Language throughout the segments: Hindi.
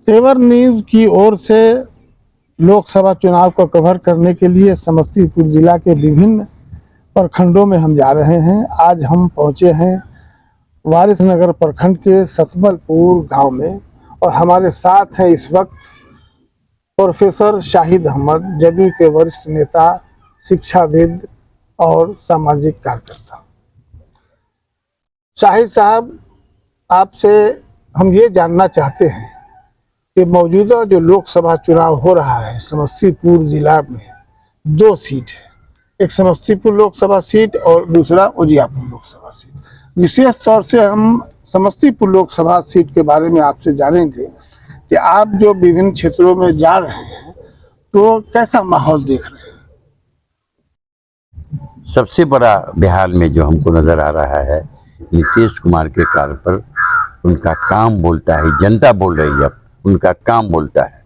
तेवर न्यूज की ओर से लोकसभा चुनाव को कवर करने के लिए समस्तीपुर जिला के विभिन्न प्रखंडों में हम जा रहे हैं। आज हम पहुंचे हैं वारिसनगर प्रखंड के सतमलपुर गांव में और हमारे साथ हैं इस वक्त प्रोफेसर शाहिद अहमद, जदयू के वरिष्ठ नेता, शिक्षाविद और सामाजिक कार्यकर्ता। शाहिद साहब, आपसे हम ये जानना चाहते हैं कि मौजूदा जो लोकसभा चुनाव हो रहा है समस्तीपुर जिला में, दो सीट है, एक समस्तीपुर लोकसभा सीट और दूसरा उजियापुर लोकसभा सीट। विशेष तौर से हम समस्तीपुर लोकसभा सीट के बारे में आपसे जानेंगे कि आप जो विभिन्न क्षेत्रों में जा रहे हैं तो कैसा माहौल देख रहे हैं। सबसे बड़ा बिहार में जो हमको नजर आ रहा है, नीतीश कुमार के कार्य पर उनका काम बोलता है, जनता बोल रही है, उनका काम बोलता है।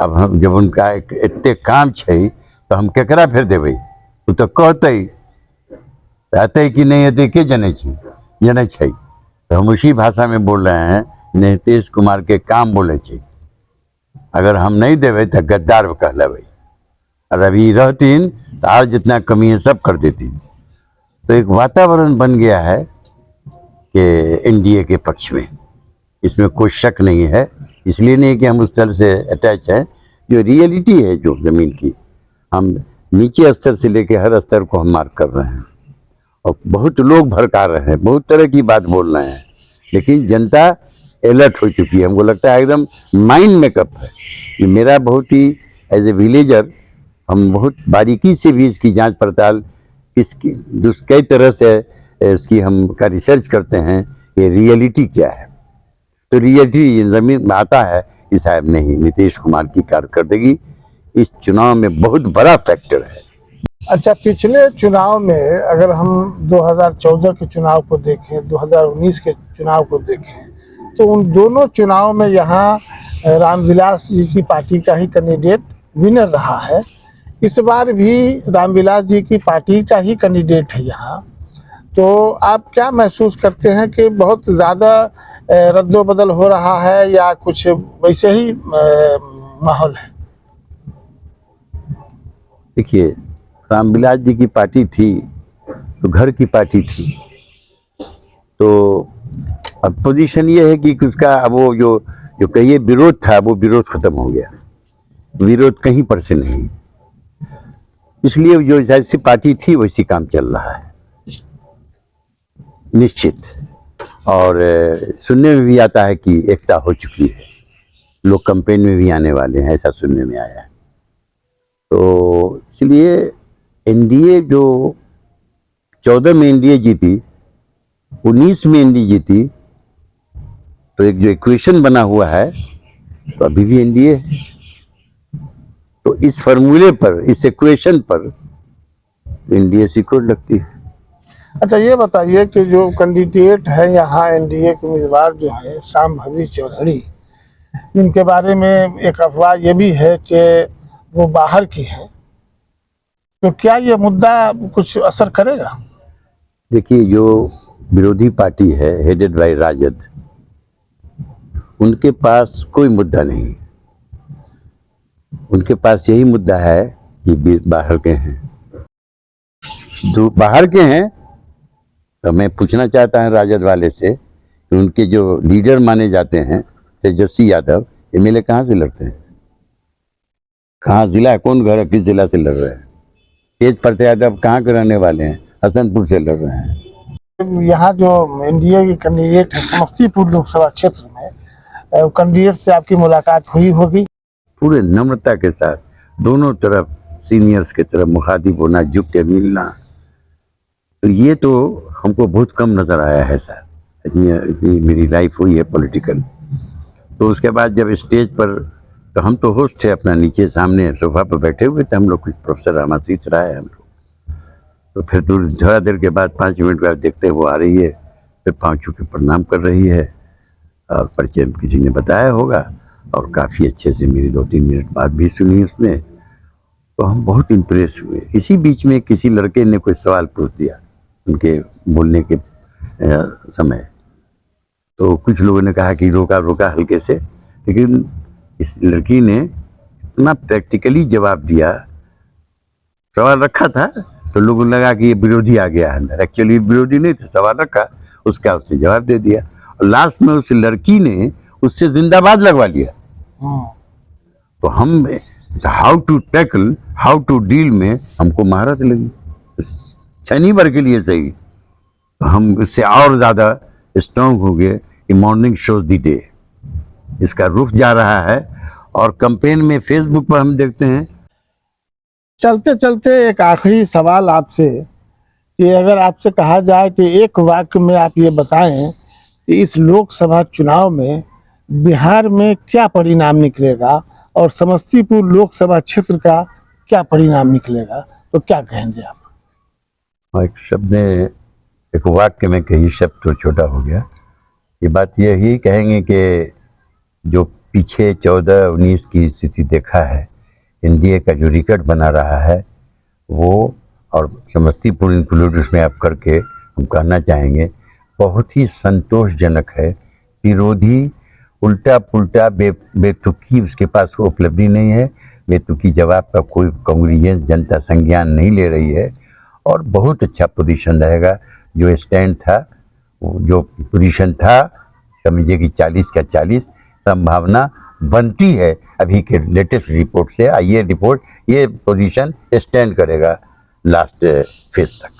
अब हम जब उनका एक इतने काम है तो हम केकरा फिर देवे, वो तो कहते कि नहीं है के जने छै, तो हम उसी भाषा में बोल रहे हैं, नीतीश कुमार के काम बोले छै। अगर हम नहीं देवे तो गद्दार कह लेवे, और अभी रहतीन तो और जितना कमी है सब कर देती। तो एक वातावरण बन गया है कि एनडीए के पक्ष में, इसमें कोई शक नहीं है। इसलिए नहीं कि हम उस तरह से अटैच हैं, जो रियलिटी है जो ज़मीन की, हम नीचे स्तर से लेकर हर स्तर को हम मार्क कर रहे हैं। और बहुत लोग भड़का रहे हैं, बहुत तरह की बात बोल रहे हैं, लेकिन जनता अलर्ट हो चुकी है। हमको लगता है एकदम माइंड मेकअप है। ये मेरा बहुत ही एज ए विलेजर, हम बहुत बारीकी से भी इसकी जांच पड़ताल इसकी कई तरह से इसकी हम का रिसर्च करते हैं कि रियलिटी क्या है। तो रियलिटी जमीन में आता है कि साहब नहीं, नीतीश कुमार की कारकर्दगी इस चुनाव में बहुत बड़ा फैक्टर है। अच्छा, पिछले चुनाव में अगर हम 2014 के चुनाव को देखें, 2019 के चुनाव को देखें, तो उन दोनों चुनाव में यहाँ रामविलास जी की पार्टी का ही कैंडिडेट विनर रहा है। इस बार भी रामविलास जी की पार्टी का ही कैंडिडेट है यहाँ। तो आप क्या महसूस करते हैं कि बहुत ज़्यादा रद्दोबदल हो रहा है या कुछ वैसे ही माहौल है? देखिए, रामविलास जी की पार्टी थी तो घर की पार्टी थी, तो अब पोजीशन ये है कि उसका अब वो जो कहिए विरोध था, वो विरोध खत्म हो गया, विरोध कहीं पर से नहीं। इसलिए जो जैसी पार्टी थी वैसी काम चल रहा है निश्चित। और सुनने में भी आता है कि एकता हो चुकी है, लोग कैंपेन में भी आने वाले हैं, ऐसा सुनने में आया है। तो इसलिए एनडीए जो 14 में एनडीए जीती, 19 में एनडीए जीती, तो एक जो इक्वेशन बना हुआ है तो अभी भी एनडीए है। तो इस फॉर्मूले पर, इस इक्वेशन पर एनडीए सिक्योर लगती है। अच्छा, ये बताइए कि जो कैंडिडेट है यहाँ एनडीए के उम्मीदवार जो है शांभवी चौधरी, इनके बारे में एक अफवाह ये भी है कि वो बाहर की है, तो क्या ये मुद्दा कुछ असर करेगा? देखिए, जो विरोधी पार्टी है हेडेड बाय राजद, उनके पास कोई मुद्दा नहीं। उनके पास यही मुद्दा है कि बाहर के हैं। जो बाहर के हैं, तो मैं पूछना चाहता हूं राजद वाले से कि उनके जो लीडर माने जाते हैं तेजस्वी यादव, एमएलए कहाँ से लड़ते हैं, कहाँ जिला है, कौन घर है, किस जिला से लड़ रहे हैं? तेज प्रताप यादव कहाँ के रहने वाले हैं, हसनपुर से लड़ रहे हैं। यहाँ जो एनडीए के कैंडिडेट है समस्तीपुर लोकसभा क्षेत्र में, कैंडिडेट से आपकी मुलाकात हुई होगी? पूरे नम्रता के साथ दोनों तरफ सीनियर्स की तरफ मुखातिब होना, झुक के मिलना, तो ये तो हमको बहुत कम नजर आया है सर। इतनी मेरी लाइफ हुई है पॉलिटिकल। तो उसके बाद जब स्टेज पर, तो हम तो होस्ट थे, अपना नीचे सामने सोफा पर बैठे हुए थे हम लोग, कुछ प्रोफेसर रामाशीष राय हम लोग। तो फिर थोड़ा देर के बाद 5 मिनट बाद देखते वो आ रही है, फिर पाँव छू के प्रणाम कर रही है, और परिचय किसी ने बताया होगा, और काफ़ी अच्छे से मेरी 2-3 मिनट बात भी सुनी उसने। तो हम बहुत इम्प्रेस हुए। इसी बीच में किसी लड़के ने कोई सवाल पूछ दिया उनके बोलने के समय, तो कुछ लोगों ने कहा कि रोका रोका हल्के से, लेकिन इस लड़की ने इतना प्रैक्टिकली जवाब दिया। सवाल रखा था तो लोगों को लगा कि ये विरोधी आ गया अंदर, एक्चुअली विरोधी नहीं था, सवाल रखा, उसने जवाब दे दिया। और लास्ट में उस लड़की ने उससे जिंदाबाद लगवा लिया। तो हम how to tackle, how to deal में हमको महारत लगी, शनि भर के लिए सही। तो हम उससे और ज़्यादा स्ट्रांग हो गए कि मॉर्निंग शोज दी डे, इसका रुख जा रहा है। और कैंपेन में फेसबुक पर हम देखते हैं। चलते चलते एक आखिरी सवाल आपसे, कि अगर आपसे कहा जाए कि एक वाक्य में आप ये बताएं कि इस लोकसभा चुनाव में बिहार में क्या परिणाम निकलेगा और समस्तीपुर लोकसभा क्षेत्र का क्या परिणाम निकलेगा, तो क्या कहेंगे आप? और एक शब्द में, एक वाक्य में कही शब्द तो छोटा हो गया। ये बात यही कहेंगे कि जो पीछे 14-19 की स्थिति देखा है, एनडीए का जो रिकॉर्ड बना रहा है वो, और समस्तीपुर इंक्लूड उसमें आप करके हम कहना चाहेंगे बहुत ही संतोषजनक है। विरोधी उल्टा पुल्टा बेतुकी उसके पास वो उपलब्धि नहीं है, बेतुकी जवाब का कोई कांग्रेस जनता संज्ञान नहीं ले रही है। और बहुत अच्छा पोजीशन रहेगा। जो स्टैंड था, जो पोजीशन था, समझिए कि 40 का 40 संभावना बनती है। अभी के लेटेस्ट रिपोर्ट से, ये रिपोर्ट, ये पोजीशन स्टैंड करेगा लास्ट फेज तक।